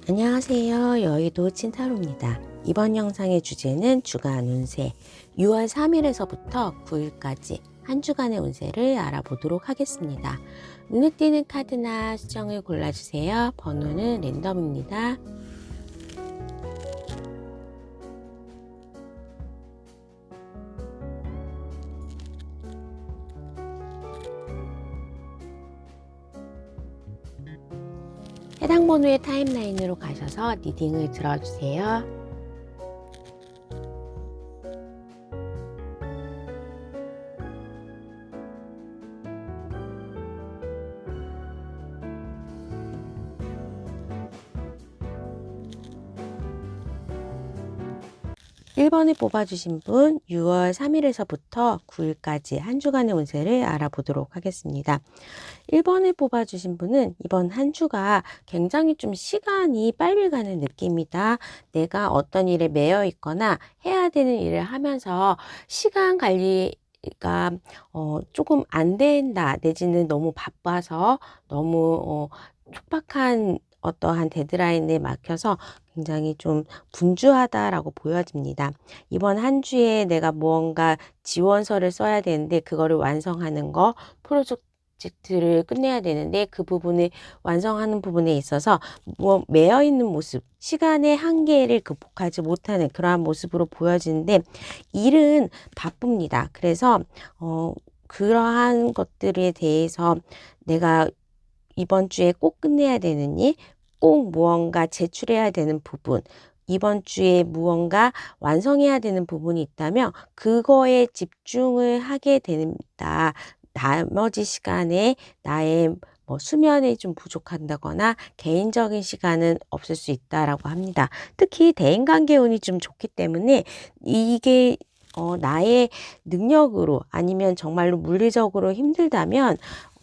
안녕하세요. 여의도 찐타로입니다. 이번 영상의 주제는 주간 운세 6월 3일에서부터 9일까지 한 주간의 운세를 알아보도록 하겠습니다. 눈에 띄는 카드나 수정을 골라주세요. 번호는 랜덤입니다. 해당 번호의 타임라인으로 가셔서 리딩을 들어주세요. 1번을 뽑아주신 분 6월 3일에서부터 9일까지 한 주간의 운세를 알아보도록 하겠습니다. 1번을 뽑아주신 분은 이번 한 주가 굉장히 좀 시간이 빨리 가는 느낌이다. 내가 어떤 일에 매여 있거나 해야 되는 일을 하면서 시간 관리가 조금 안 된다, 내지는 너무 바빠서 너무 촉박한 어떠한 데드라인에 막혀서 굉장히 좀 분주하다라고 보여집니다. 이번 한 주에 내가 무언가 지원서를 써야 되는데 그거를 완성하는 거, 프로젝트를 끝내야 되는데 그 부분을 완성하는 부분에 있어서 매여 있는 모습, 시간의 한계를 극복하지 못하는 그러한 모습으로 보여지는데 일은 바쁩니다. 그래서 그러한 것들에 대해서 내가 이번 주에 꼭 끝내야 되는 일, 꼭 무언가 제출해야 되는 부분, 이번 주에 무언가 완성해야 되는 부분이 있다면 그거에 집중을 하게 된다. 나머지 시간에 나의 수면이 좀 부족한다거나 개인적인 시간은 없을 수 있다라고 합니다. 특히 대인관계 운이 좀 좋기 때문에 이게 나의 능력으로 아니면 정말로 물리적으로 힘들다면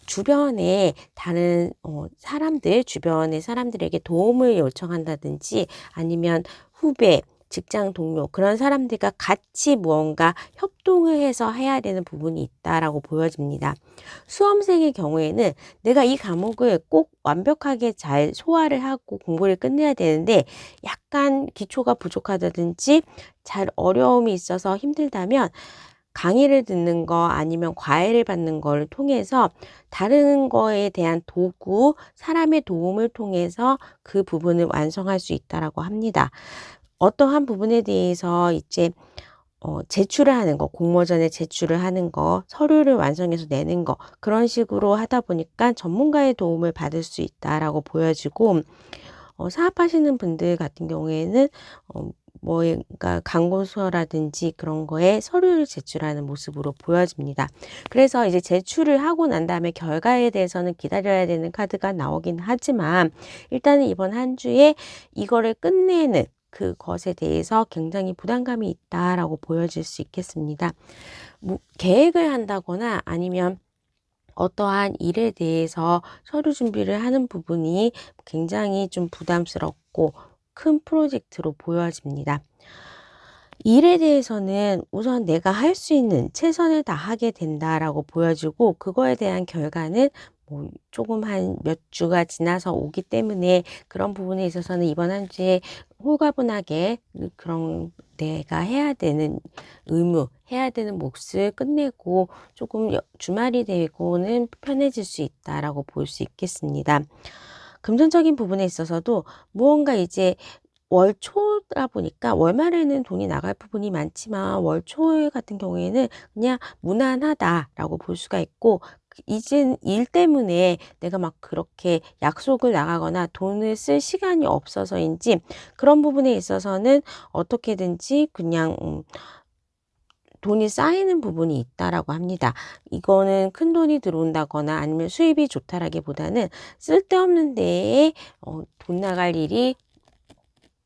주변에 다른 사람들, 주변의 사람들에게 도움을 요청한다든지 아니면 후배, 직장 동료 그런 사람들과 같이 무언가 협동을 해서 해야 되는 부분이 있다라고 보여집니다. 수험생의 경우에는 내가 이 과목을 꼭 완벽하게 잘 소화를 하고 공부를 끝내야 되는데 약간 기초가 부족하다든지 잘 어려움이 있어서 힘들다면 강의를 듣는 거 아니면 과외를 받는 걸 통해서 다른 거에 대한 도구, 사람의 도움을 통해서 그 부분을 완성할 수 있다라고 합니다. 어떠한 부분에 대해서 이제 제출을 하는 거, 공모전에 제출을 하는 거, 서류를 완성해서 내는 거 그런 식으로 하다 보니까 전문가의 도움을 받을 수 있다라고 보여지고 사업하시는 분들 같은 경우에는 그러니까 광고서라든지 그런 거에 서류를 제출하는 모습으로 보여집니다. 그래서 이제 제출을 하고 난 다음에 결과에 대해서는 기다려야 되는 카드가 나오긴 하지만 일단은 이번 한 주에 이거를 끝내는 그것에 대해서 굉장히 부담감이 있다라고 보여질 수 있겠습니다. 계획을 한다거나 아니면 어떠한 일에 대해서 서류 준비를 하는 부분이 굉장히 좀 부담스럽고 큰 프로젝트로 보여집니다. 일에 대해서는 우선 내가 할 수 있는 최선을 다하게 된다라고 보여지고 그거에 대한 결과는 조금 한 몇 주가 지나서 오기 때문에 그런 부분에 있어서는 이번 한 주에 홀가분하게 그런 내가 해야 되는 의무, 해야 되는 몫을 끝내고 조금 주말이 되고는 편해질 수 있다라고 볼 수 있겠습니다. 금전적인 부분에 있어서도 무언가 이제 월 초다 보니까 월말에는 돈이 나갈 부분이 많지만 월 초 같은 경우에는 그냥 무난하다라고 볼 수가 있고 이젠 일 때문에 내가 막 그렇게 약속을 나가거나 돈을 쓸 시간이 없어서인지 그런 부분에 있어서는 어떻게든지 그냥 돈이 쌓이는 부분이 있다라고 합니다. 이거는 큰 돈이 들어온다거나 아니면 수입이 좋다라기보다는 쓸데없는 데에 돈 나갈 일이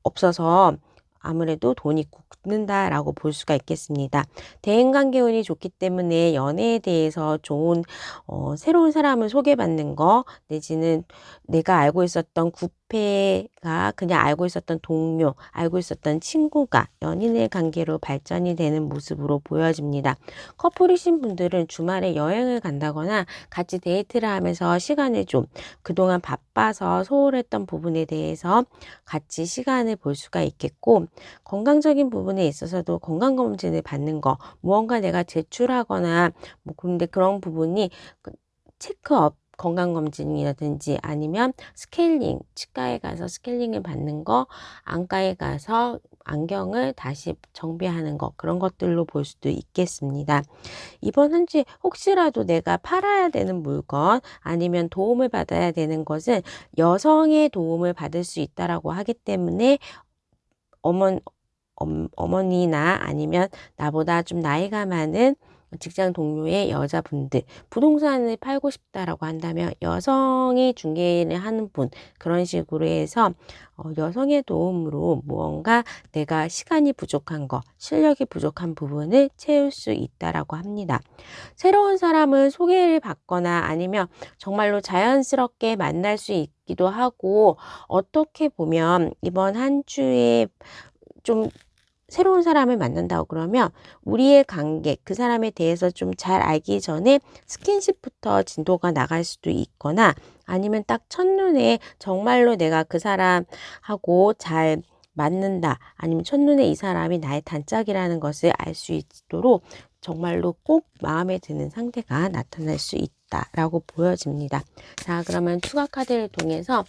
없어서 아무래도 돈이 국 붙는다라고 볼 수가 있겠습니다. 대인관계 운이 좋기 때문에 연애에 대해서 좋은 새로운 사람을 소개받는 거 내지는 내가 알고 있었던 구패가 그냥 알고 있었던 동료, 알고 있었던 친구가 연인의 관계로 발전이 되는 모습으로 보여집니다. 커플이신 분들은 주말에 여행을 간다거나 같이 데이트를 하면서 시간을 좀 그동안 바빠서 소홀했던 부분에 대해서 같이 시간을 볼 수가 있겠고, 건강적인 부분에 있어서도 건강검진을 받는 거, 무언가 내가 제출하거나 뭐 근데 그런 부분이 체크업 건강검진이라든지 아니면 스케일링, 치과에 가서 스케일링을 받는 거, 안과에 가서 안경을 다시 정비하는 거, 그런 것들로 볼 수도 있겠습니다. 이번 한 주에 혹시라도 내가 팔아야 되는 물건 아니면 도움을 받아야 되는 것은 여성의 도움을 받을 수 있다라고 하기 때문에 어머니나 아니면 나보다 좀 나이가 많은 직장 동료의 여자분들, 부동산을 팔고 싶다라고 한다면 여성이 중개를 하는 분, 그런 식으로 해서 여성의 도움으로 무언가 내가 시간이 부족한 거, 실력이 부족한 부분을 채울 수 있다라고 합니다. 새로운 사람을 소개를 받거나 아니면 정말로 자연스럽게 만날 수 있기도 하고, 어떻게 보면 이번 한 주에 좀 새로운 사람을 만난다고 그러면 우리의 관계, 그 사람에 대해서 좀 잘 알기 전에 스킨십부터 진도가 나갈 수도 있거나, 아니면 딱 첫눈에 정말로 내가 그 사람하고 잘 맞는다, 아니면 첫눈에 이 사람이 나의 단짝이라는 것을 알 수 있도록 정말로 꼭 마음에 드는 상대가 나타날 수 있다라고 보여집니다. 자, 그러면 추가 카드를 통해서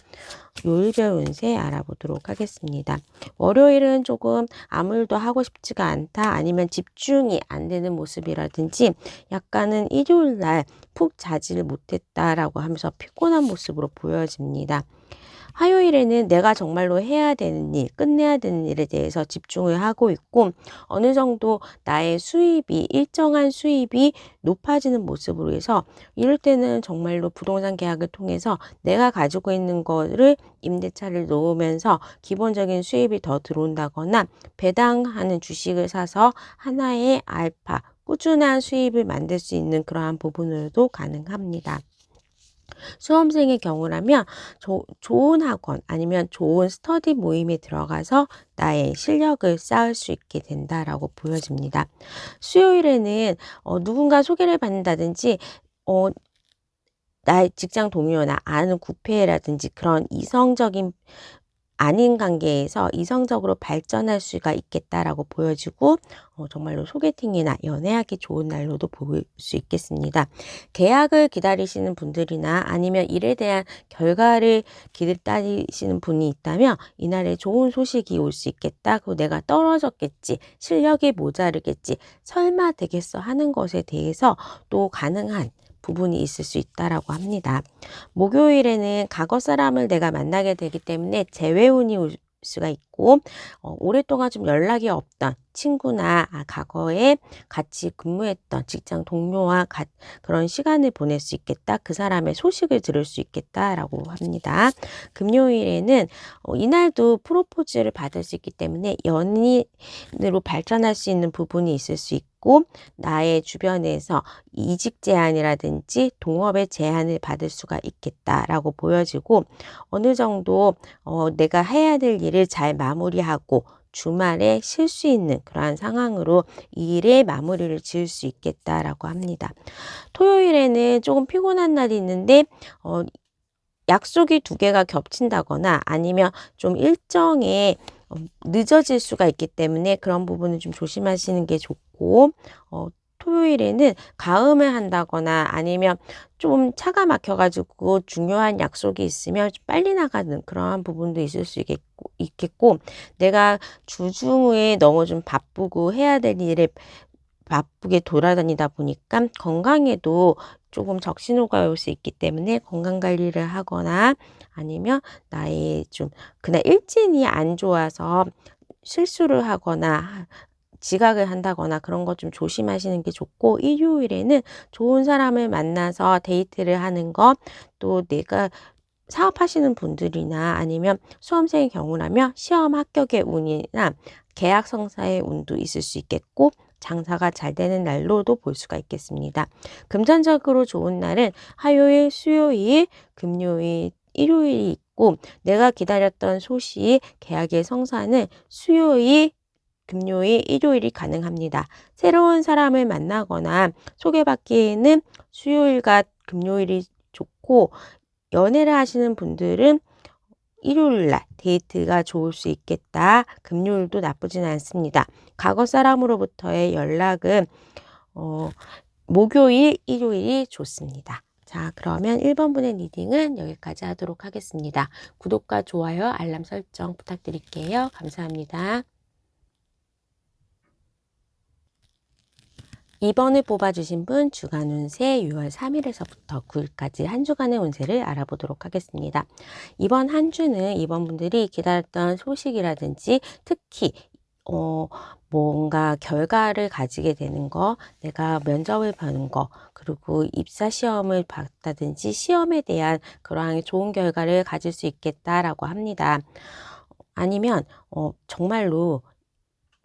요일별 운세 알아보도록 하겠습니다. 월요일은 조금 아무 일도 하고 싶지가 않다, 아니면 집중이 안 되는 모습이라든지 약간은 일요일 날 푹 자지를 못했다라고 하면서 피곤한 모습으로 보여집니다. 화요일에는 내가 정말로 해야 되는 일, 끝내야 되는 일에 대해서 집중을 하고 있고, 어느 정도 나의 수입이, 일정한 수입이 높아지는 모습으로 해서 이럴 때는 정말로 부동산 계약을 통해서 내가 가지고 있는 거를 임대차를 놓으면서 기본적인 수입이 더 들어온다거나, 배당하는 주식을 사서 하나의 알파, 꾸준한 수입을 만들 수 있는 그러한 부분으로도 가능합니다. 수험생의 경우라면 좋은 학원 아니면 좋은 스터디 모임에 들어가서 나의 실력을 쌓을 수 있게 된다라고 보여집니다. 수요일에는 누군가 소개를 받는다든지 나의 직장 동료나 아는 구페라든지 그런 이성적인 아닌 관계에서 이성적으로 발전할 수가 있겠다라고 보여지고, 정말로 소개팅이나 연애하기 좋은 날로도 볼 수 있겠습니다. 계약을 기다리시는 분들이나 아니면 일에 대한 결과를 기다리시는 분이 있다면 이날에 좋은 소식이 올 수 있겠다. 그리고 내가 떨어졌겠지, 실력이 모자르겠지, 설마 되겠어 하는 것에 대해서 또 가능한 부분이 있을 수 있다라고 합니다. 목요일에는 과거 사람을 내가 만나게 되기 때문에 재회운이 올 수가 있고, 오랫동안 좀 연락이 없던 친구나 과거에 같이 근무했던 직장 동료와 그런 시간을 보낼 수 있겠다. 그 사람의 소식을 들을 수 있겠다라고 합니다. 금요일에는 이날도 프로포즈를 받을 수 있기 때문에 연인으로 발전할 수 있는 부분이 있을 수 있고, 나의 주변에서 이직 제안이라든지 동업의 제안을 받을 수가 있겠다라고 보여지고, 어느 정도 내가 해야 될 일을 잘 마무리하고 주말에 쉴 수 있는 그러한 상황으로 이 일의 마무리를 지을 수 있겠다라고 합니다. 토요일에는 조금 피곤한 날이 있는데 약속이 2개가 겹친다거나 아니면 좀 일정에 늦어질 수가 있기 때문에 그런 부분은 좀 조심하시는 게 좋고, 토요일에는 가음을 한다거나 아니면 좀 차가 막혀가지고 중요한 약속이 있으면 좀 빨리 나가는 그러한 부분도 있을 수 있겠고, 내가 주중에 너무 좀 바쁘고 해야 될 일에 바쁘게 돌아다니다 보니까 건강에도 조금 적신호가 올 수 있기 때문에 건강 관리를 하거나 아니면 나의 좀 그날 일진이 안 좋아서 실수를 하거나 지각을 한다거나 그런 것 좀 조심하시는 게 좋고, 일요일에는 좋은 사람을 만나서 데이트를 하는 것, 또 내가 사업하시는 분들이나 아니면 수험생의 경우라면 시험 합격의 운이나 계약 성사의 운도 있을 수 있겠고 장사가 잘 되는 날로도 볼 수가 있겠습니다. 금전적으로 좋은 날은 화요일, 수요일, 금요일, 일요일이 있고 내가 기다렸던 소식, 계약의 성사는 수요일, 금요일, 일요일이 가능합니다. 새로운 사람을 만나거나 소개받기에는 수요일과 금요일이 좋고 연애를 하시는 분들은 일요일날 데이트가 좋을 수 있겠다. 금요일도 나쁘진 않습니다. 과거 사람으로부터의 연락은 목요일, 일요일이 좋습니다. 자, 그러면 1번 분의 리딩은 여기까지 하도록 하겠습니다. 구독과 좋아요, 알람 설정 부탁드릴게요. 감사합니다. 2번을 뽑아주신 분 주간 운세 6월 3일에서부터 9일까지 한 주간의 운세를 알아보도록 하겠습니다. 이번 한 주는 이번 분들이 기다렸던 소식이라든지 특히 뭔가 결과를 가지게 되는 거, 내가 면접을 보는 거, 그리고 입사 시험을 봤다든지 시험에 대한 그러한 좋은 결과를 가질 수 있겠다라고 합니다. 아니면 정말로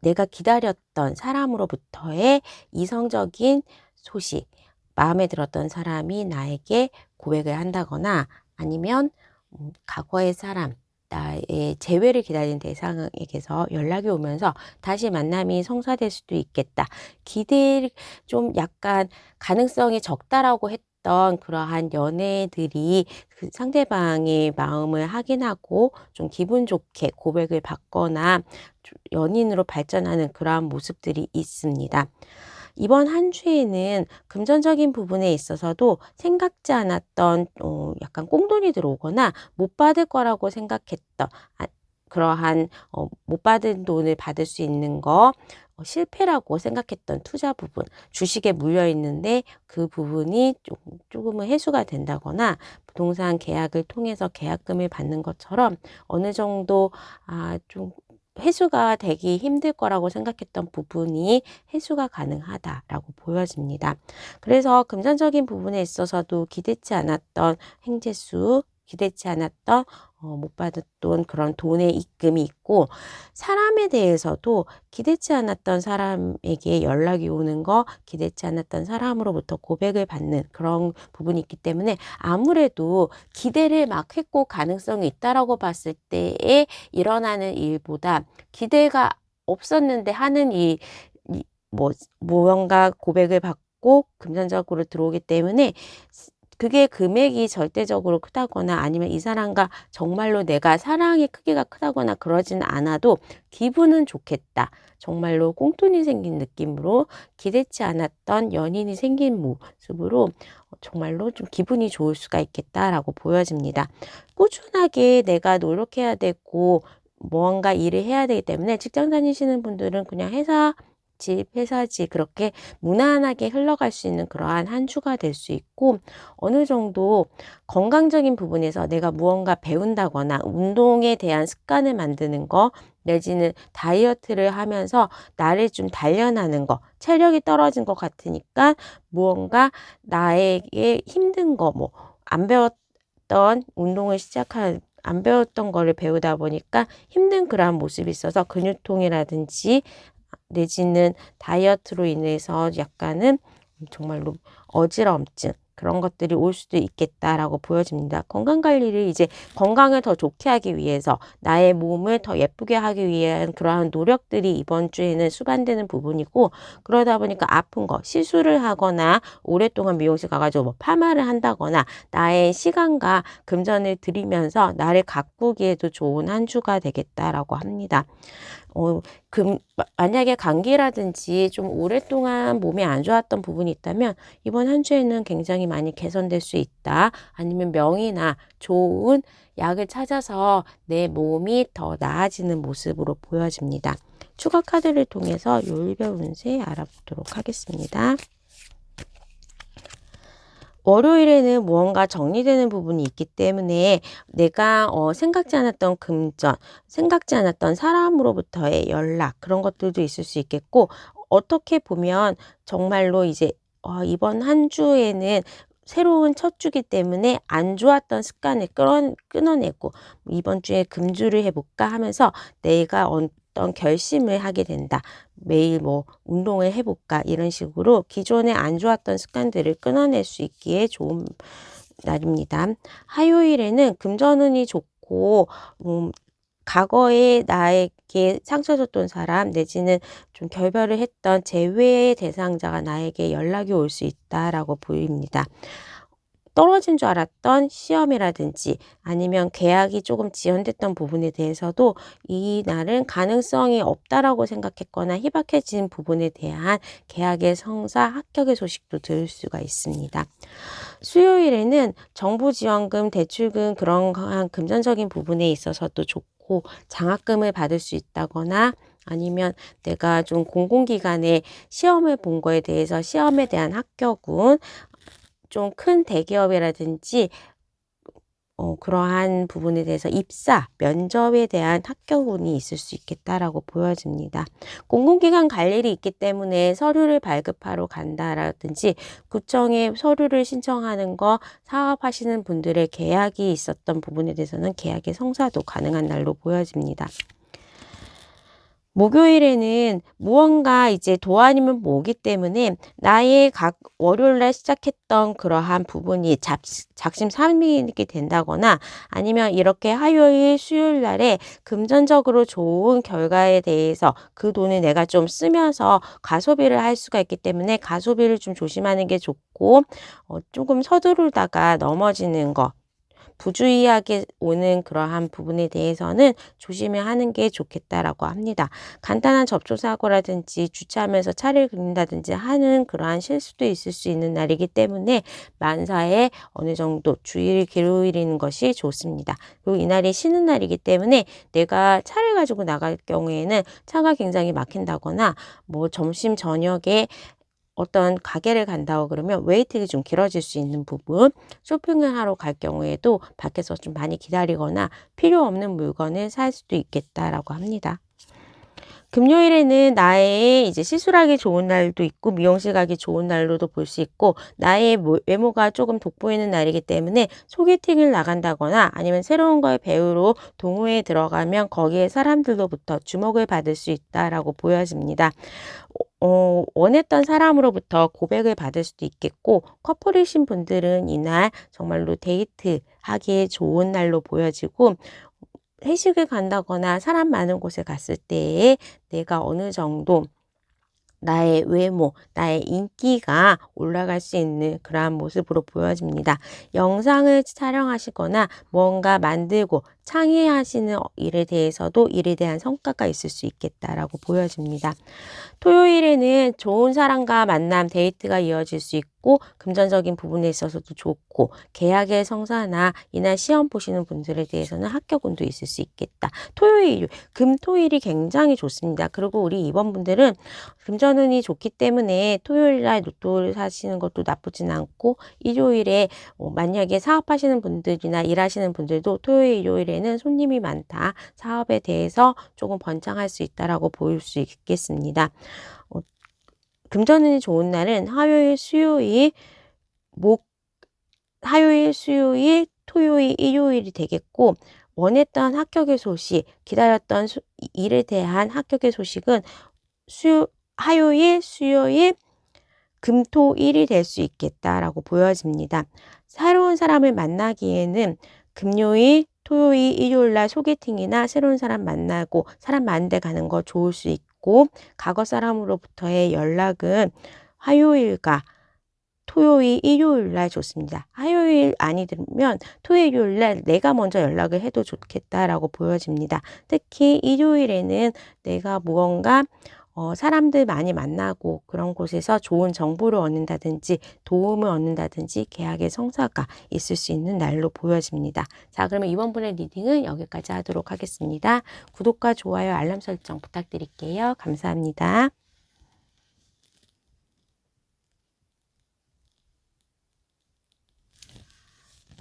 내가 기다렸던 사람으로부터의 이성적인 소식, 마음에 들었던 사람이 나에게 고백을 한다거나 아니면 과거의 사람, 나의 재회를 기다린 대상에게서 연락이 오면서 다시 만남이 성사될 수도 있겠다. 기대를 좀 약간 가능성이 적다라고 했던 그러한 연애들이 그 상대방의 마음을 확인하고 좀 기분 좋게 고백을 받거나 연인으로 발전하는 그러한 모습들이 있습니다. 이번 한 주에는 금전적인 부분에 있어서도 생각지 않았던 약간 꽁돈이 들어오거나 못 받을 거라고 생각했던 그러한 못 받은 돈을 받을 수 있는 거 실패라고 생각했던 투자 부분, 주식에 물려 있는데 그 부분이 조금은 해소가 된다거나 부동산 계약을 통해서 계약금을 받는 것처럼 어느 정도 좀 해소가 되기 힘들 거라고 생각했던 부분이 해소가 가능하다라고 보여집니다. 그래서 금전적인 부분에 있어서도 기대치 않았던 행재수, 기대치 않았던 못 받았던 그런 돈의 입금이 있고 사람에 대해서도 기대치 않았던 사람에게 연락이 오는 거, 기대치 않았던 사람으로부터 고백을 받는 그런 부분이 있기 때문에 아무래도 기대를 막 했고 가능성이 있다라고 봤을 때에 일어나는 일보다 기대가 없었는데 하는 무언가 고백을 받고 금전적으로 들어오기 때문에 그게 금액이 절대적으로 크다거나 아니면 이 사람과 정말로 내가 사랑의 크기가 크다거나 그러진 않아도 기분은 좋겠다. 정말로 꽁돈이 생긴 느낌으로 기대치 않았던 연인이 생긴 모습으로 정말로 좀 기분이 좋을 수가 있겠다라고 보여집니다. 꾸준하게 내가 노력해야 되고 무언가 일을 해야 되기 때문에 직장 다니시는 분들은 그냥 회사지 그렇게 무난하게 흘러갈 수 있는 그러한 한 주가 될 수 있고 어느 정도 건강적인 부분에서 내가 무언가 배운다거나 운동에 대한 습관을 만드는 거 내지는 다이어트를 하면서 나를 좀 단련하는 거 체력이 떨어진 것 같으니까 무언가 나에게 힘든 거 안 배웠던 운동을 안 배웠던 거를 배우다 보니까 힘든 그러한 모습이 있어서 근육통이라든지 내지는 다이어트로 인해서 약간은 정말로 어지럼증 그런 것들이 올 수도 있겠다라고 보여집니다. 건강관리를 이제 건강을 더 좋게 하기 위해서 나의 몸을 더 예쁘게 하기 위한 그러한 노력들이 이번 주에는 수반되는 부분이고 그러다 보니까 아픈 거 시술을 하거나 오랫동안 미용실 가가지고 파마를 한다거나 나의 시간과 금전을 들이면서 나를 가꾸기에도 좋은 한 주가 되겠다라고 합니다. 만약에 감기라든지 좀 오랫동안 몸이 안 좋았던 부분이 있다면 이번 한 주에는 굉장히 많이 개선될 수 있다. 아니면 명이나 좋은 약을 찾아서 내 몸이 더 나아지는 모습으로 보여집니다. 추가 카드를 통해서 요일별 운세 알아보도록 하겠습니다. 월요일에는 무언가 정리되는 부분이 있기 때문에 내가 생각지 않았던 금전, 생각지 않았던 사람으로부터의 연락 그런 것들도 있을 수 있겠고 어떻게 보면 정말로 이제 이번 한 주에는 새로운 첫 주기 때문에 안 좋았던 습관을 끊어내고 이번 주에 금주를 해볼까 하면서 내가 어떤 결심을 하게 된다. 매일 뭐 운동을 해볼까 이런 식으로 기존에 안 좋았던 습관들을 끊어낼 수 있기에 좋은 날입니다. 화요일에는 금전운이 좋고 과거에 나에게 상처 줬던 사람 내지는 좀 결별을 했던 재회의 대상자가 나에게 연락이 올 수 있다라고 보입니다. 떨어진 줄 알았던 시험이라든지 아니면 계약이 조금 지연됐던 부분에 대해서도 이 날은 가능성이 없다라고 생각했거나 희박해진 부분에 대한 계약의 성사, 합격의 소식도 들을 수가 있습니다. 수요일에는 정부 지원금, 대출금 그런 금전적인 부분에 있어서도 좋고 장학금을 받을 수 있다거나 아니면 내가 좀 공공기관에 시험을 본 거에 대해서 시험에 대한 합격은 좀 큰 대기업이라든지 그러한 부분에 대해서 입사, 면접에 대한 합격운이 있을 수 있겠다라고 보여집니다. 공공기관 갈 일이 있기 때문에 서류를 발급하러 간다라든지 구청에 서류를 신청하는 거 사업하시는 분들의 계약이 있었던 부분에 대해서는 계약의 성사도 가능한 날로 보여집니다. 목요일에는 무언가 이제 도 아니면 모기 때문에 나의 각 월요일날 시작했던 그러한 부분이 작심삼일이 된다거나 아니면 이렇게 화요일, 수요일날에 금전적으로 좋은 결과에 대해서 그 돈을 내가 좀 쓰면서 가소비를 할 수가 있기 때문에 가소비를 좀 조심하는 게 좋고 조금 서두르다가 넘어지는 거 부주의하게 오는 그러한 부분에 대해서는 조심해야 하는 게 좋겠다라고 합니다. 간단한 접촉사고라든지 주차하면서 차를 그린다든지 하는 그러한 실수도 있을 수 있는 날이기 때문에 만사에 어느 정도 주의를 기울이는 것이 좋습니다. 그리고 이날이 쉬는 날이기 때문에 내가 차를 가지고 나갈 경우에는 차가 굉장히 막힌다거나 뭐 점심 저녁에 어떤 가게를 간다고 그러면 웨이팅이 좀 길어질 수 있는 부분, 쇼핑을 하러 갈 경우에도 밖에서 좀 많이 기다리거나 필요 없는 물건을 살 수도 있겠다라고 합니다. 금요일에는 나의 이제 시술하기 좋은 날도 있고 미용실 가기 좋은 날로도 볼 수 있고 나의 외모가 조금 돋보이는 날이기 때문에 소개팅을 나간다거나 아니면 새로운 걸 배우러 동호회에 들어가면 거기에 사람들로부터 주목을 받을 수 있다라고 보여집니다. 원했던 사람으로부터 고백을 받을 수도 있겠고 커플이신 분들은 이날 정말로 데이트하기에 좋은 날로 보여지고 회식을 간다거나 사람 많은 곳에 갔을 때에 내가 어느 정도 나의 외모, 나의 인기가 올라갈 수 있는 그러한 모습으로 보여집니다. 영상을 촬영하시거나 뭔가 만들고 창의하시는 일에 대해서도 일에 대한 성과가 있을 수 있겠다라고 보여집니다. 토요일에는 좋은 사람과 만남, 데이트가 이어질 수 있고 금전적인 부분에 있어서도 좋고 계약의 성사나 이날 시험 보시는 분들에 대해서는 합격운도 있을 수 있겠다. 토요일, 금토일이 굉장히 좋습니다. 그리고 우리 이번분들은 금전운이 좋기 때문에 토요일날 로또를 사시는 것도 나쁘진 않고 일요일에 만약에 사업하시는 분들이나 일하시는 분들도 토요일, 일요일에는 손님이 많다. 사업에 대해서 조금 번창할 수 있다라고 보일 수 있겠습니다. 금전운이 좋은 날은 화요일, 수요일, 화요일, 수요일, 토요일, 일요일이 되겠고 원했던 합격의 소식, 기다렸던 일에 대한 합격의 소식은 화요일, 수요일, 금토일이 될 수 있겠다라고 보여집니다. 새로운 사람을 만나기에는 금요일, 토요일, 일요일 날 소개팅이나 새로운 사람 만나고 사람 많은 데 가는 거 좋을 수 있고 과거 사람으로부터의 연락은 화요일과 토요일, 일요일 날 좋습니다. 화요일 아니면 토요일, 일요일 날 내가 먼저 연락을 해도 좋겠다라고 보여집니다. 특히 일요일에는 내가 무언가 사람들 많이 만나고 그런 곳에서 좋은 정보를 얻는다든지 도움을 얻는다든지 계약의 성사가 있을 수 있는 날로 보여집니다. 자, 그러면 이번 분의 리딩은 여기까지 하도록 하겠습니다. 구독과 좋아요, 알람 설정 부탁드릴게요. 감사합니다.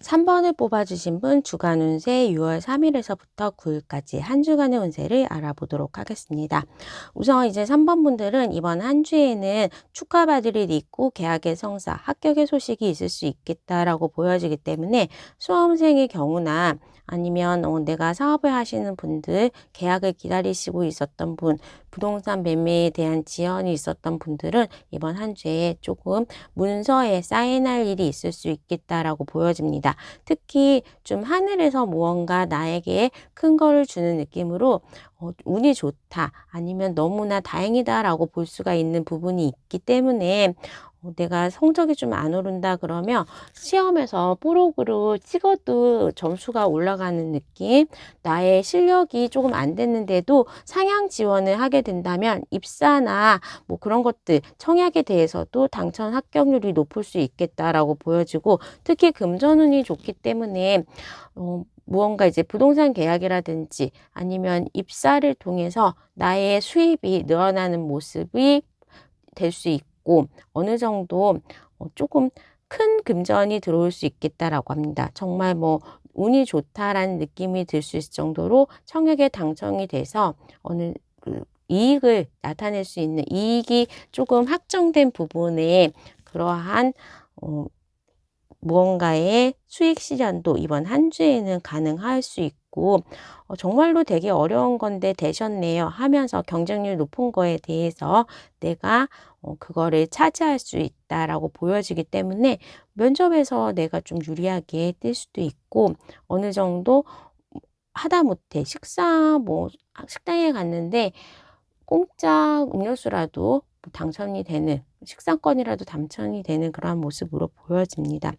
3번을 뽑아주신 분 주간 운세 6월 3일에서부터 9일까지 한 주간의 운세를 알아보도록 하겠습니다. 우선 이제 3번 분들은 이번 한 주에는 축하받을 일이 있고 계약의 성사, 합격의 소식이 있을 수 있겠다라고 보여지기 때문에 수험생의 경우나 아니면 내가 사업을 하시는 분들, 계약을 기다리시고 있었던 분, 부동산 매매에 대한 지연이 있었던 분들은 이번 한 주에 조금 문서에 사인할 일이 있을 수 있겠다라고 보여집니다. 특히 좀 하늘에서 무언가 나에게 큰 거를 주는 느낌으로 운이 좋다 아니면 너무나 다행이다라고 볼 수가 있는 부분이 있기 때문에 내가 성적이 좀 안 오른다 그러면 시험에서 뽀록으로 찍어도 점수가 올라가는 느낌, 나의 실력이 조금 안 됐는데도 상향 지원을 하게 된다면 입사나 뭐 그런 것들, 청약에 대해서도 당첨 합격률이 높을 수 있겠다라고 보여지고, 특히 금전운이 좋기 때문에 무언가 이제 부동산 계약이라든지 아니면 입사를 통해서 나의 수입이 늘어나는 모습이 될 수 있고, 어느 정도 조금 큰 금전이 들어올 수 있겠다라고 합니다. 정말 뭐 운이 좋다라는 느낌이 들 수 있을 정도로 청약에 당첨이 돼서 어느 이익을 나타낼 수 있는, 이익이 조금 확정된 부분에 그러한 무언가의 수익 실현도 이번 한 주에는 가능할 수 있고, 정말로 되게 어려운 건데 되셨네요 하면서 경쟁률 높은 거에 대해서 내가 그거를 차지할 수 있다라고 보여지기 때문에 면접에서 내가 좀 유리하게 뜰 수도 있고, 어느 정도 하다못해 식당에 갔는데 공짜 음료수라도 당첨이 되는, 식사권이라도 당첨이 되는 그런 모습으로 보여집니다.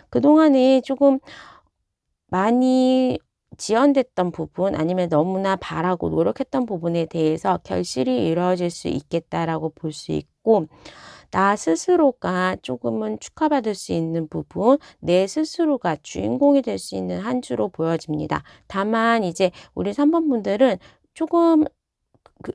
그동안에 조금 많이 지연됐던 부분 아니면 너무나 바라고 노력했던 부분에 대해서 결실이 이루어질 수 있겠다라고 볼 수 있고, 나 스스로가 조금은 축하받을 수 있는 부분, 내 스스로가 주인공이 될 수 있는 한 주로 보여집니다. 다만 이제 우리 3번 분들은 조금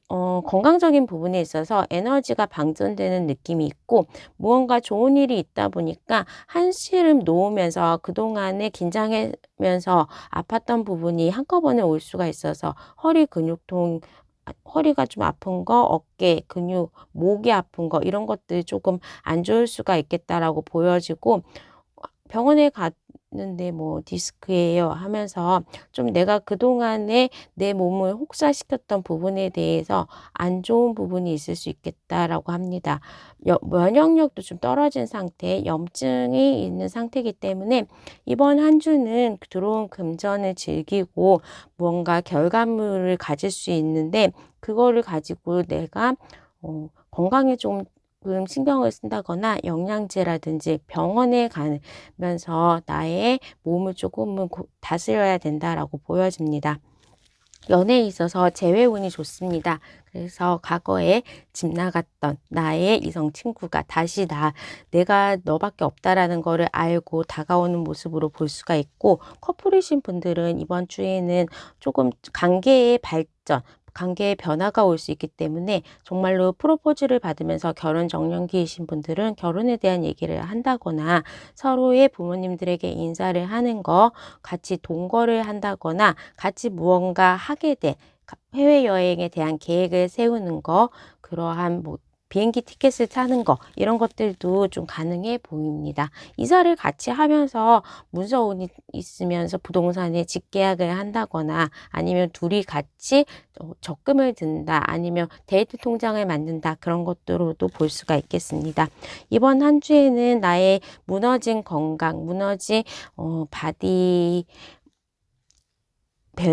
건강적인 부분에 있어서 에너지가 방전되는 느낌이 있고, 무언가 좋은 일이 있다 보니까 한시름 놓으면서 그동안에 긴장하면서 아팠던 부분이 한꺼번에 올 수가 있어서 허리가 좀 아픈 거, 어깨 근육, 목이 아픈 거, 이런 것들이 조금 안 좋을 수가 있겠다라고 보여지고, 병원에 갔는데 뭐 디스크예요 하면서 좀 내가 그동안에 내 몸을 혹사시켰던 부분에 대해서 안 좋은 부분이 있을 수 있겠다라고 합니다. 면역력도 좀 떨어진 상태, 염증이 있는 상태이기 때문에 이번 한 주는 들어온 금전을 즐기고 무언가 결과물을 가질 수 있는데, 그거를 가지고 내가 건강에 좀 신경을 쓴다거나 영양제라든지 병원에 가면서 나의 몸을 조금은 다스려야 된다라고 보여집니다. 연애에 있어서 재회운이 좋습니다. 그래서 과거에 집 나갔던 나의 이성 친구가 다시 내가 너밖에 없다라는 거를 알고 다가오는 모습으로 볼 수가 있고, 커플이신 분들은 이번 주에는 조금 관계의 발전, 관계의 변화가 올 수 있기 때문에 정말로 프로포즈를 받으면서 결혼 정년기이신 분들은 결혼에 대한 얘기를 한다거나 서로의 부모님들에게 인사를 하는 거, 같이 동거를 한다거나 같이 무언가 하게 돼 해외여행에 대한 계획을 세우는 거, 그러한 비행기 티켓을 사는 거, 이런 것들도 좀 가능해 보입니다. 이사를 같이 하면서 문서운이 있으면서 부동산에 직계약을 한다거나 아니면 둘이 같이 적금을 든다 아니면 데이트 통장을 만든다, 그런 것들로도 볼 수가 있겠습니다. 이번 한 주에는 나의 무너진 건강, 무너진 바디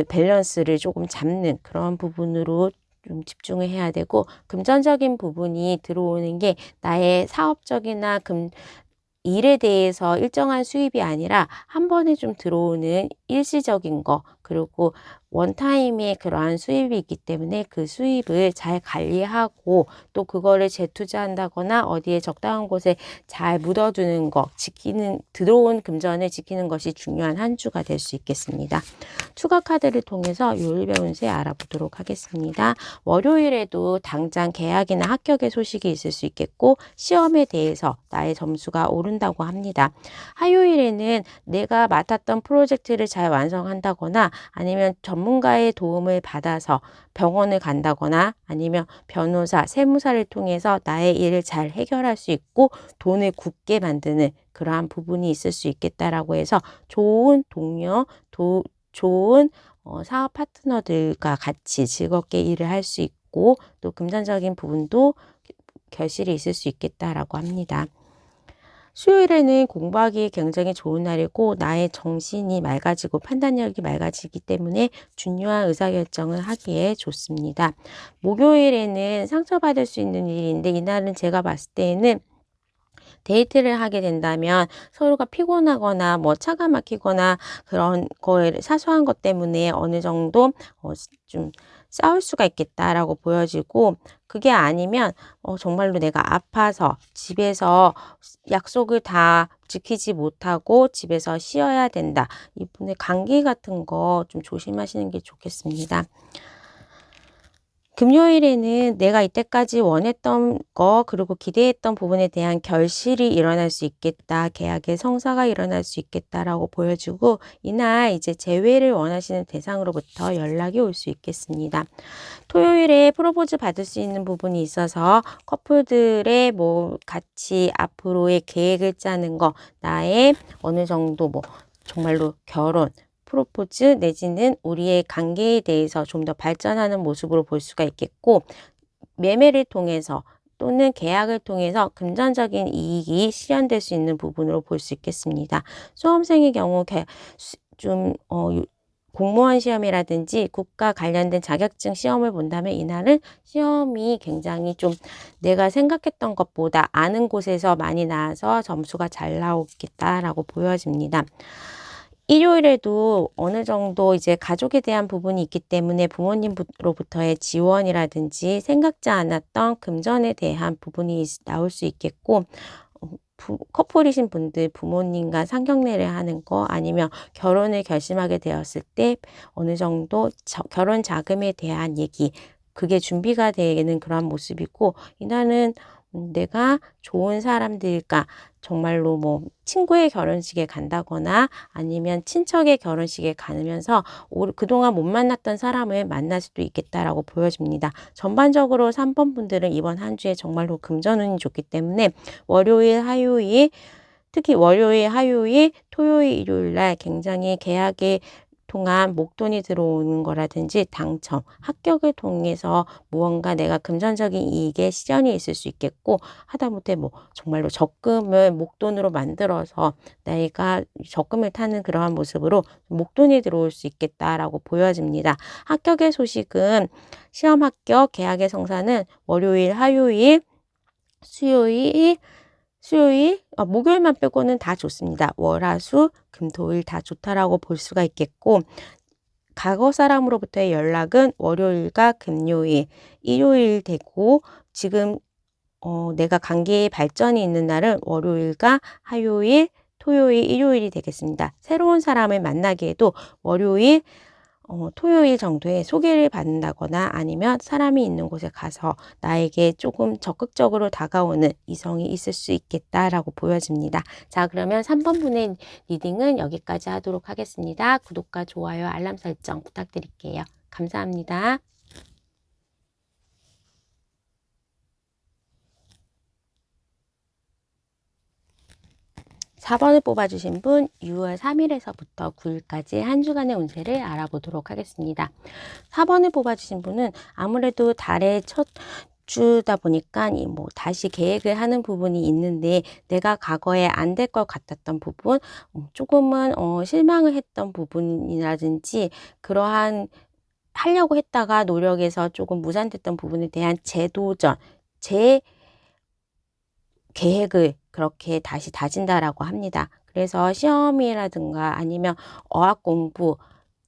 밸런스를 조금 잡는 그런 부분으로 좀 집중을 해야 되고, 금전적인 부분이 들어오는 게 나의 사업적이나 일에 대해서 일정한 수입이 아니라 한 번에 좀 들어오는 일시적인 거, 그리고 원타임의 그러한 수입이 있기 때문에 그 수입을 잘 관리하고 또 그거를 재투자한다거나 어디에 적당한 곳에 잘 묻어두는 거, 들어온 금전을 지키는 것이 중요한 한 주가 될 수 있겠습니다. 추가 카드를 통해서 요일별 운세 알아보도록 하겠습니다. 월요일에도 당장 계약이나 합격의 소식이 있을 수 있겠고 시험에 대해서 나의 점수가 오른다고 합니다. 화요일에는 내가 맡았던 프로젝트를 잘 완성한다거나 아니면 전문가의 도움을 받아서 병원을 간다거나 아니면 변호사, 세무사를 통해서 나의 일을 잘 해결할 수 있고 돈을 굳게 만드는 그러한 부분이 있을 수 있겠다라고 해서 좋은 동료, 좋은 사업 파트너들과 같이 즐겁게 일을 할 수 있고 또 금전적인 부분도 결실이 있을 수 있겠다라고 합니다. 수요일에는 공부하기 굉장히 좋은 날이고 나의 정신이 맑아지고 판단력이 맑아지기 때문에 중요한 의사결정을 하기에 좋습니다. 목요일에는 상처받을 수 있는 일인데 이날은 제가 봤을 때에는 데이트를 하게 된다면 서로가 피곤하거나 뭐 차가 막히거나 그런 거에 사소한 것 때문에 어느 정도 좀 싸울 수가 있겠다라고 보여지고 그게 아니면 정말로 내가 아파서 집에서 약속을 다 지키지 못하고 집에서 쉬어야 된다. 이분의 감기 같은 거 좀 조심하시는 게 좋겠습니다. 금요일에는 내가 이때까지 원했던 거 그리고 기대했던 부분에 대한 결실이 일어날 수 있겠다. 계약의 성사가 일어날 수 있겠다라고 보여주고 이날 이제 재회를 원하시는 대상으로부터 연락이 올 수 있겠습니다. 토요일에 프로포즈 받을 수 있는 부분이 있어서 커플들의 뭐 같이 앞으로의 계획을 짜는 거 나의 어느 정도 뭐 정말로 결혼 프로포즈 내지는 우리의 관계에 대해서 좀 더 발전하는 모습으로 볼 수가 있겠고 매매를 통해서 또는 계약을 통해서 금전적인 이익이 실현될 수 있는 부분으로 볼 수 있겠습니다. 수험생의 경우 공무원 시험이라든지 국가 관련된 자격증 시험을 본다면 이날은 시험이 굉장히 좀 내가 생각했던 것보다 아는 곳에서 많이 나와서 점수가 잘 나오겠다라고 보여집니다. 일요일에도 어느 정도 이제 가족에 대한 부분이 있기 때문에 부모님으로부터의 지원이라든지 생각지 않았던 금전에 대한 부분이 나올 수 있겠고 커플이신 분들 부모님과 상견례를 하는 거 아니면 결혼을 결심하게 되었을 때 어느 정도 결혼 자금에 대한 얘기 그게 준비가 되는 그런 모습이고 이날은 내가 좋은 사람들과 정말로 뭐 친구의 결혼식에 간다거나 아니면 친척의 결혼식에 가면서 그동안 못 만났던 사람을 만날 수도 있겠다라고 보여집니다. 전반적으로 3번 분들은 이번 한 주에 정말로 금전운이 좋기 때문에 월요일, 화요일 특히 월요일, 화요일, 토요일, 일요일 날 굉장히 계약에 통한 목돈이 들어오는 거라든지 당첨, 합격을 통해서 무언가 내가 금전적인 이익에 실현이 있을 수 있겠고 하다못해 뭐 정말로 적금을 목돈으로 만들어서 내가 적금을 타는 그러한 모습으로 목돈이 들어올 수 있겠다라고 보여집니다. 합격의 소식은 시험 합격, 계약의 성사는 월요일, 화요일, 수요일, 목요일만 빼고는 다 좋습니다. 월, 화, 수, 금, 토, 일 다 좋다라고 볼 수가 있겠고 과거 사람으로부터의 연락은 월요일과 금요일, 일요일 되고 지금 내가 관계의 발전이 있는 날은 월요일과 화요일, 토요일, 일요일이 되겠습니다. 새로운 사람을 만나기에도 월요일, 토요일 정도에 소개를 받는다거나 아니면 사람이 있는 곳에 가서 나에게 조금 적극적으로 다가오는 이성이 있을 수 있겠다라고 보여집니다. 자, 그러면 3번 분의 리딩은 여기까지 하도록 하겠습니다. 구독과 좋아요, 알람 설정 부탁드릴게요. 감사합니다. 4번을 뽑아주신 분 6월 3일에서부터 9일까지 한 주간의 운세를 알아보도록 하겠습니다. 4번을 뽑아주신 분은 아무래도 달의 첫 주다 보니까 뭐 다시 계획을 하는 부분이 있는데 내가 과거에 안 될 것 같았던 부분 조금은 실망을 했던 부분이라든지 그러한 하려고 했다가 노력에서 조금 무산됐던 부분에 대한 재도전, 계획을 그렇게 다시 다진다라고 합니다. 그래서 시험이라든가 아니면 어학 공부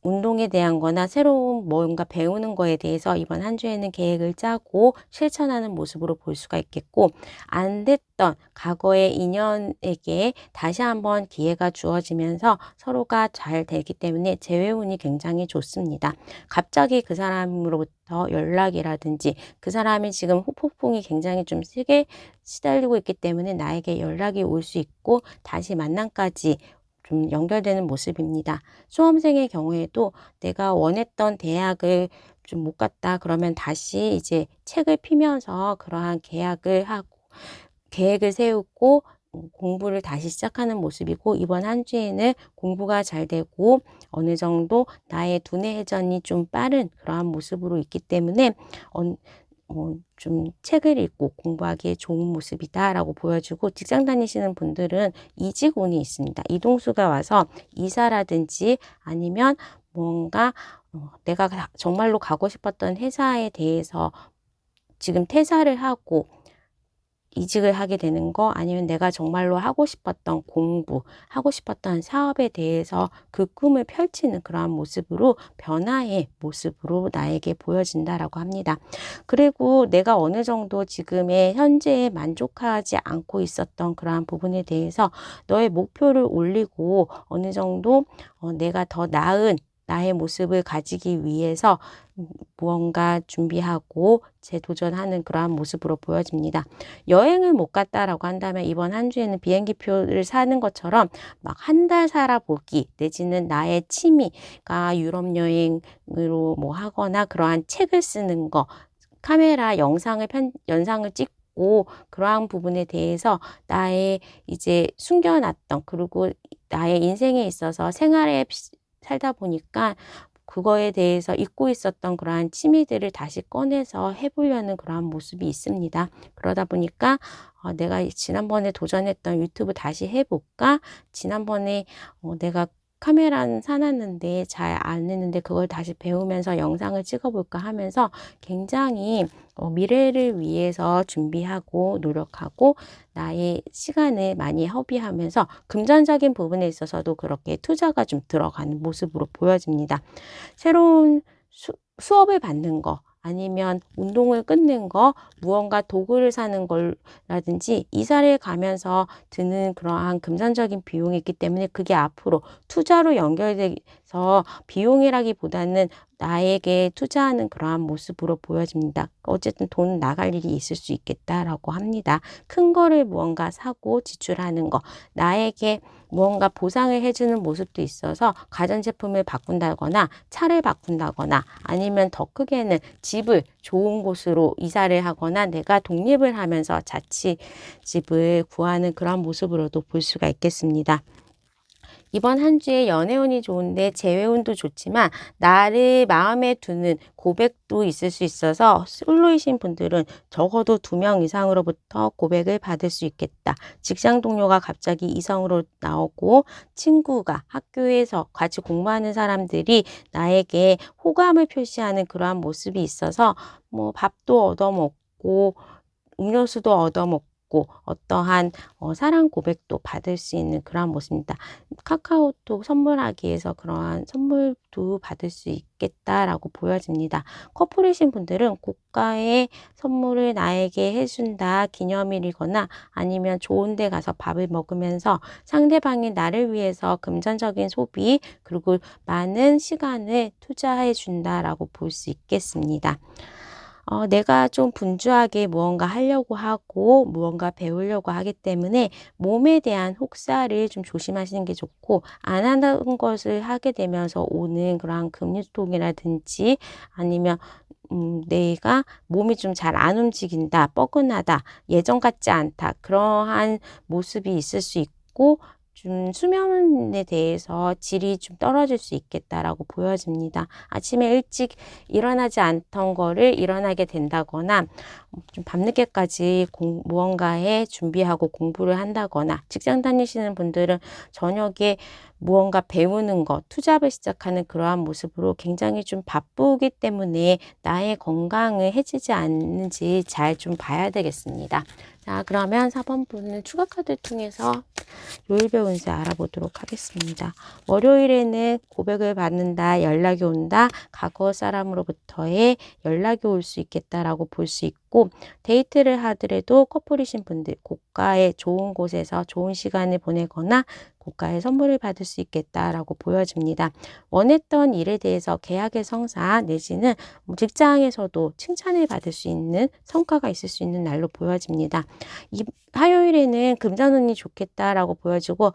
운동에 대한 거나 새로운 뭔가 배우는 거에 대해서 이번 한 주에는 계획을 짜고 실천하는 모습으로 볼 수가 있겠고, 안 됐던 과거의 인연에게 다시 한번 기회가 주어지면서 서로가 잘 되기 때문에 재회운이 굉장히 좋습니다. 갑자기 그 사람으로부터 연락이라든지, 그 사람이 지금 후폭풍이 굉장히 좀 세게 시달리고 있기 때문에 나에게 연락이 올 수 있고 다시 만남까지 좀 연결되는 모습입니다. 수험생의 경우에도 내가 원했던 대학을 좀 못 갔다 그러면 다시 이제 책을 피면서 그러한 계약을 하고 계획을 세우고 공부를 다시 시작하는 모습이고, 이번 한 주에는 공부가 잘 되고 어느 정도 나의 두뇌 회전이 좀 빠른 그러한 모습으로 있기 때문에 좀 책을 읽고 공부하기에 좋은 모습이다라고 보여지고, 직장 다니시는 분들은 이직운이 있습니다. 이동수가 와서 이사라든지 아니면 뭔가 내가 정말로 가고 싶었던 회사에 대해서 지금 퇴사를 하고 이직을 하게 되는 거, 아니면 내가 정말로 하고 싶었던 공부, 하고 싶었던 사업에 대해서 그 꿈을 펼치는 그러한 모습으로, 변화의 모습으로 나에게 보여진다라고 합니다. 그리고 내가 어느 정도 지금의 현재에 만족하지 않고 있었던 그러한 부분에 대해서 너의 목표를 올리고 어느 정도 내가 더 나은 나의 모습을 가지기 위해서 무언가 준비하고 재도전하는 그러한 모습으로 보여집니다. 여행을 못 갔다라고 한다면 이번 한 주에는 비행기표를 사는 것처럼 막 한 달 살아보기 내지는 나의 취미가 유럽 여행으로 뭐 하거나 그러한 책을 쓰는 거, 카메라 영상을 찍고 그러한 부분에 대해서 나의 이제 숨겨놨던, 그리고 나의 인생에 있어서 생활에 살다 보니까 그거에 대해서 잊고 있었던 그러한 취미들을 다시 꺼내서 해보려는 그러한 모습이 있습니다. 그러다 보니까 내가 지난번에 도전했던 유튜브 다시 해볼까? 지난번에 내가 카메라는 사놨는데 잘 안 했는데 그걸 다시 배우면서 영상을 찍어볼까 하면서 굉장히 미래를 위해서 준비하고 노력하고 나의 시간을 많이 허비하면서 금전적인 부분에 있어서도 그렇게 투자가 좀 들어가는 모습으로 보여집니다. 새로운 수업을 받는 거, 아니면 운동을 끊는 거, 무언가 도구를 사는 거라든지 이사를 가면서 드는 그러한 금전적인 비용이 있기 때문에 그게 앞으로 투자로 연결돼서 비용이라기보다는 나에게 투자하는 그러한 모습으로 보여집니다. 어쨌든 돈 나갈 일이 있을 수 있겠다라고 합니다. 큰 거를 무언가 사고 지출하는 거, 나에게 무언가 보상을 해주는 모습도 있어서 가전제품을 바꾼다거나 차를 바꾼다거나, 아니면 더 크게는 집을 좋은 곳으로 이사를 하거나 내가 독립을 하면서 자취집을 구하는 그런 모습으로도 볼 수가 있겠습니다. 이번 한 주에 연애운이 좋은데 재회운도 좋지만 나를 마음에 두는 고백도 있을 수 있어서 솔로이신 분들은 적어도 2명 이상으로부터 고백을 받을 수 있겠다. 직장 동료가 갑자기 이성으로 나오고, 친구가, 학교에서 같이 공부하는 사람들이 나에게 호감을 표시하는 그러한 모습이 있어서 뭐 밥도 얻어먹고 음료수도 얻어먹고 어떠한 사랑 고백도 받을 수 있는 그러한 모습입니다. 카카오톡 선물하기에서 그러한 선물도 받을 수 있겠다라고 보여집니다. 커플이신 분들은 고가의 선물을 나에게 해준다, 기념일이거나 아니면 좋은 데 가서 밥을 먹으면서 상대방이 나를 위해서 금전적인 소비, 그리고 많은 시간을 투자해 준다라고 볼 수 있겠습니다. 내가 좀 분주하게 무언가 하려고 하고 무언가 배우려고 하기 때문에 몸에 대한 혹사를 좀 조심하시는 게 좋고, 안 하는 것을 하게 되면서 오는 그러한 근육통이라든지 아니면 내가 몸이 좀 잘 안 움직인다, 뻐근하다, 예전 같지 않다, 그러한 모습이 있을 수 있고, 좀 수면에 대해서 질이 좀 떨어질 수 있겠다라고 보여집니다. 아침에 일찍 일어나지 않던 거를 일어나게 된다거나 좀 밤늦게까지 무언가에 준비하고 공부를 한다거나, 직장 다니시는 분들은 저녁에 무언가 배우는 것, 투잡을 시작하는 그러한 모습으로 굉장히 좀 바쁘기 때문에 나의 건강을 해치지 않는지 잘 좀 봐야 되겠습니다. 자, 그러면 4번분은 추가 카드를 통해서 요일별 운세 알아보도록 하겠습니다. 월요일에는 고백을 받는다, 연락이 온다, 과거 사람으로부터의 연락이 올 수 있겠다라고 볼 수 있고, 데이트를 하더라도 커플이신 분들, 고가의 좋은 곳에서 좋은 시간을 보내거나 고가의 선물을 받을 수 있겠다라고 보여집니다. 원했던 일에 대해서 계약의 성사 내지는 직장에서도 칭찬을 받을 수 있는 성과가 있을 수 있는 날로 보여집니다. 이 화요일에는 금전운이 좋겠다라고 보여지고,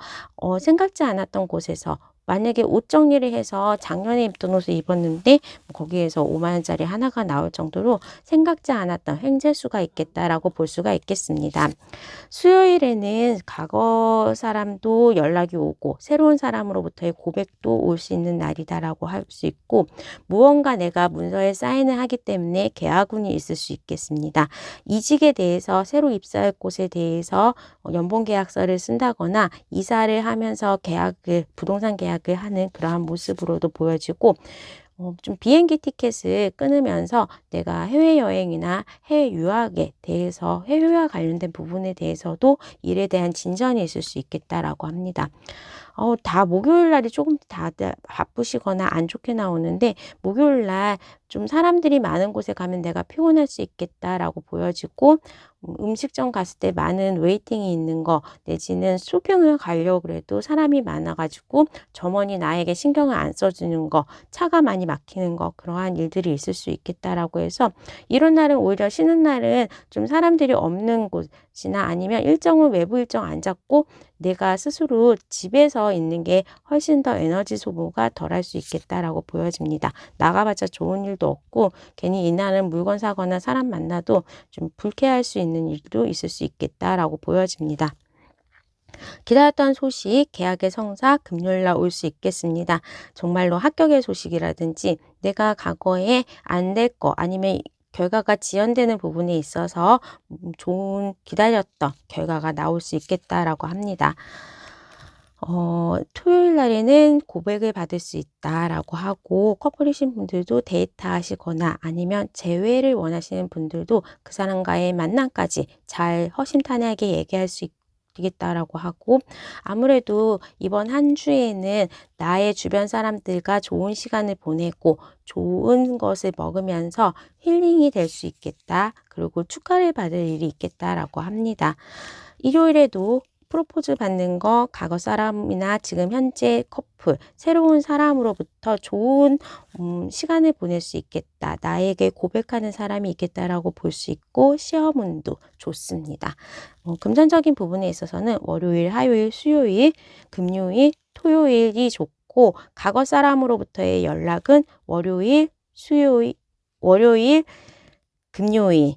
생각지 않았던 곳에서 만약에 옷 정리를 해서 작년에 입던 옷을 입었는데 거기에서 5만 원짜리 하나가 나올 정도로 생각지 않았던 횡재수가 있겠다라고 볼 수가 있겠습니다. 수요일에는 과거 사람도 연락이 오고 새로운 사람으로부터의 고백도 올 수 있는 날이다라고 할 수 있고, 무언가 내가 문서에 사인을 하기 때문에 계약운이 있을 수 있겠습니다. 이직에 대해서 새로 입사할 곳에 대해서 연봉 계약서를 쓴다거나 이사를 하면서 부동산 계약을 하는 그러한 모습으로도 보여지고, 좀 비행기 티켓을 끊으면서 내가 해외여행이나 해외 유학에 대해서 해외 유학 관련된 부분에 대해서도 일에 대한 진전이 있을 수 있겠다라고 합니다. 다 목요일 날이 조금 다들 바쁘시거나 안 좋게 나오는데, 목요일 날 좀 사람들이 많은 곳에 가면 내가 피곤할 수 있겠다라고 보여지고, 음식점 갔을 때 많은 웨이팅이 있는 거 내지는 쇼핑을 가려고 해도 사람이 많아가지고 점원이 나에게 신경을 안 써주는 거, 차가 많이 막히는 거, 그러한 일들이 있을 수 있겠다라고 해서 이런 날은 오히려 쉬는 날은 좀 사람들이 없는 곳이나 아니면 일정을 외부 일정 안 잡고 내가 스스로 집에서 있는 게 훨씬 더 에너지 소모가 덜할 수 있겠다라고 보여집니다. 나가봤자 좋은 일도 없고 괜히 이날은 물건 사거나 사람 만나도 좀 불쾌할 수 있는 일도 있을 수 있겠다라고 보여집니다. 기다렸던 소식, 계약의 성사, 금요일날 올 수 있겠습니다. 정말로 합격의 소식이라든지 내가 과거에 안 될 거 아니면 결과가 지연되는 부분에 있어서 좋은 기다렸던 결과가 나올 수 있겠다라고 합니다. 토요일 날에는 고백을 받을 수 있다라고 하고, 커플이신 분들도 데이트 하시거나 아니면 재회를 원하시는 분들도 그 사람과의 만남까지 잘 허심탄회하게 얘기할 수 있겠다라고 하고, 아무래도 이번 한 주에는 나의 주변 사람들과 좋은 시간을 보내고 좋은 것을 먹으면서 힐링이 될 수 있겠다. 그리고 축하를 받을 일이 있겠다라고 합니다. 일요일에도 프로포즈 받는 거, 과거 사람이나 지금 현재 커플, 새로운 사람으로부터 좋은 시간을 보낼 수 있겠다. 나에게 고백하는 사람이 있겠다라고 볼 수 있고, 시험운도 좋습니다. 금전적인 부분에 있어서는 월요일, 화요일, 수요일, 금요일, 토요일이 좋고, 과거 사람으로부터의 연락은 월요일, 금요일,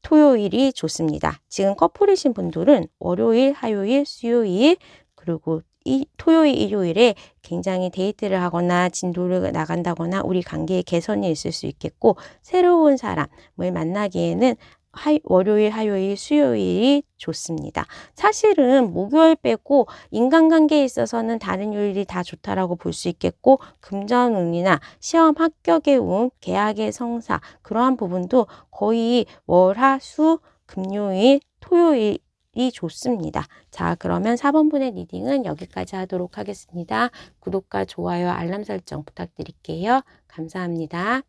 토요일이 좋습니다. 지금 커플이신 분들은 월요일, 화요일, 수요일, 그리고 토요일, 일요일에 굉장히 데이트를 하거나 진도를 나간다거나 우리 관계에 개선이 있을 수 있겠고, 새로운 사람을 만나기에는 월요일, 화요일, 수요일이 좋습니다. 사실은 목요일 빼고 인간관계에 있어서는 다른 요일이 다 좋다라고 볼 수 있겠고, 금전운이나 시험 합격의 운, 계약의 성사, 그러한 부분도 거의 월, 화, 수, 금요일, 토요일이 좋습니다. 자, 그러면 4번분의 리딩은 여기까지 하도록 하겠습니다. 구독과 좋아요, 알람 설정 부탁드릴게요. 감사합니다.